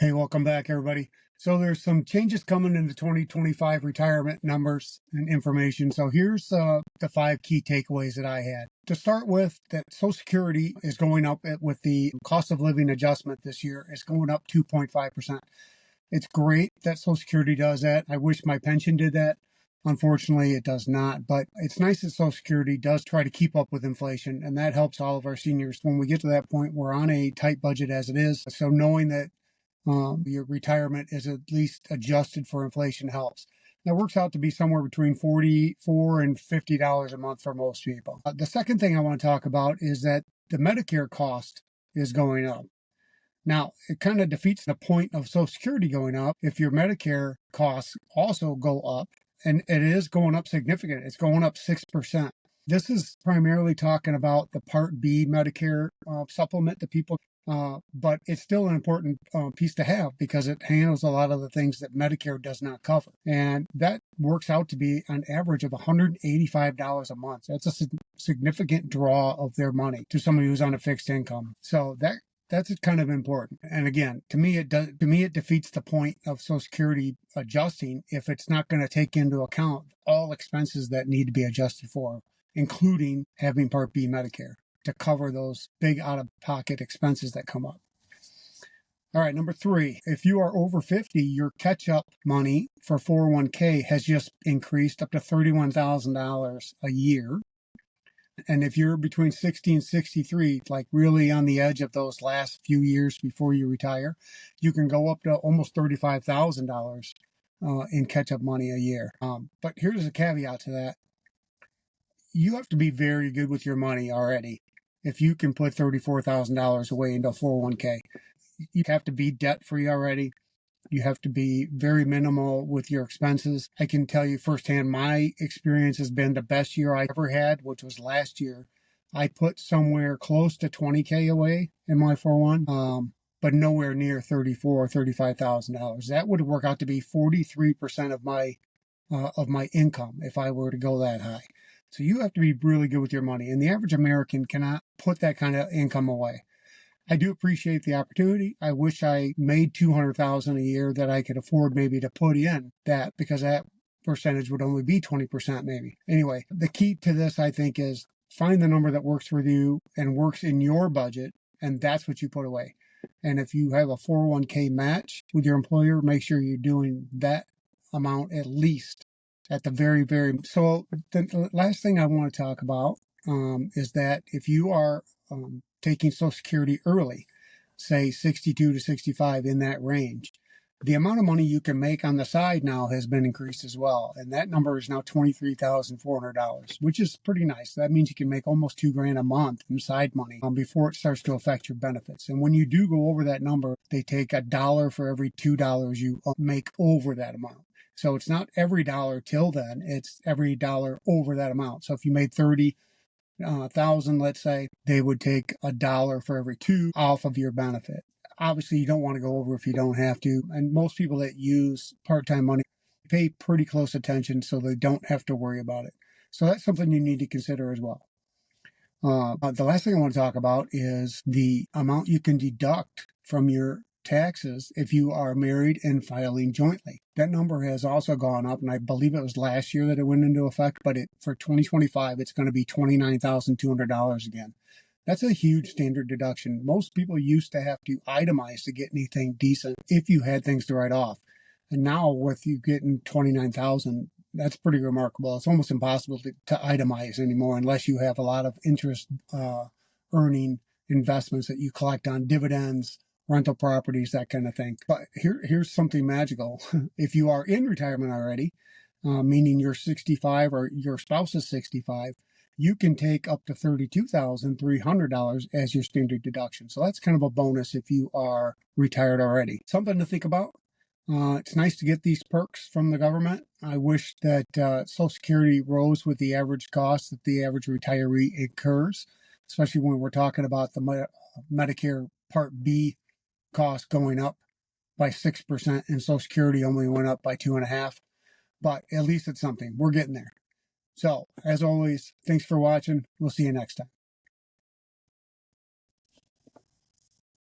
Hey, welcome back, everybody. So there's some changes coming in the 2025 retirement numbers and information. So here's the 5 key takeaways that I had. To start with, that Social Security is going up with the cost of living adjustment this year. It's going up 2.5%. It's great that Social Security does that. I wish my pension did that. Unfortunately, it does not, but it's nice that Social Security does try to keep up with inflation, and that helps all of our seniors. When we get to that point, we're on a tight budget as it is. So knowing that your retirement is at least adjusted for inflation helps. That works out to be somewhere between $44 and $50 a month for most people. The second thing I want to talk about is that the Medicare cost is going up. Now, it kind of defeats the point of Social Security going up if your Medicare costs also go up, and it is going up significant. It's going up 6%. This is primarily talking about the Part B Medicare supplement that people but it's still an important piece to have because it handles a lot of the things that Medicare does not cover. And that works out to be an average of $185 a month. That's a significant draw of their money to somebody who's on a fixed income. So that's kind of important. And again, to me, it defeats the point of Social Security adjusting if it's not going to take into account all expenses that need to be adjusted for, including having Part B Medicare to cover those big out-of-pocket expenses that come up. All right, number 3, if you are over 50, your catch-up money for 401k has just increased up to $31,000 a year. And if you're between 60 and 63, like really on the edge of those last few years before you retire, you can go up to almost $35,000 in catch-up money a year. But here's a caveat to that. You have to be very good with your money already. If you can put $34,000 away into a 401k, you have to be debt-free already. You have to be very minimal with your expenses. I can tell you firsthand, my experience has been the best year I ever had, which was last year. I put somewhere close to 20K away in my 401, but nowhere near $34,000 or $35,000. That would work out to be 43% of my income if I were to go that high. So you have to be really good with your money, and the average American cannot put that kind of income away. I do appreciate the opportunity. I wish I made $200,000 a year that I could afford maybe to put in that, because that percentage would only be 20% maybe. Anyway, the key to this, I think, is find the number that works for you and works in your budget, and that's what you put away. And if you have a 401k match with your employer, make sure you're doing that amount at least at the very. So the last thing I want to talk about is that if you are taking Social Security early, say 62 to 65, in that range, the amount of money you can make on the side now has been increased as well. And that number is now $23,400, which is pretty nice. That means you can make almost $2,000 a month in side money before it starts to affect your benefits. And when you do go over that number, they take $1 for every $2 you make over that amount. So it's not every dollar till then, it's every dollar over that amount. So if you made 30,000, let's say, they would take $1 for every 2 off of your benefit. Obviously, you don't want to go over if you don't have to. And most people that use part-time money pay pretty close attention so they don't have to worry about it. So that's something you need to consider as well. The last thing I want to talk about is the amount you can deduct from your taxes if you are married and filing jointly. That number has also gone up, and I believe it was last year that it went into effect, but for 2025, it's going to be $29,200 again. That's a huge standard deduction. Most people used to have to itemize to get anything decent if you had things to write off. And now with you getting $29,000, that's pretty remarkable. It's almost impossible to itemize anymore unless you have a lot of interest earning investments that you collect on dividends, rental properties, that kind of thing. But here's something magical. If you are in retirement already, meaning you're 65 or your spouse is 65, you can take up to $32,300 as your standard deduction. So that's kind of a bonus if you are retired already. Something to think about. It's nice to get these perks from the government. I wish that Social Security rose with the average cost that the average retiree incurs, especially when we're talking about the Medicare Part B cost going up by 6% and Social Security only went up by 2.5%. But at least it's something. We're getting there. So, as always, thanks for watching. We'll see you next time.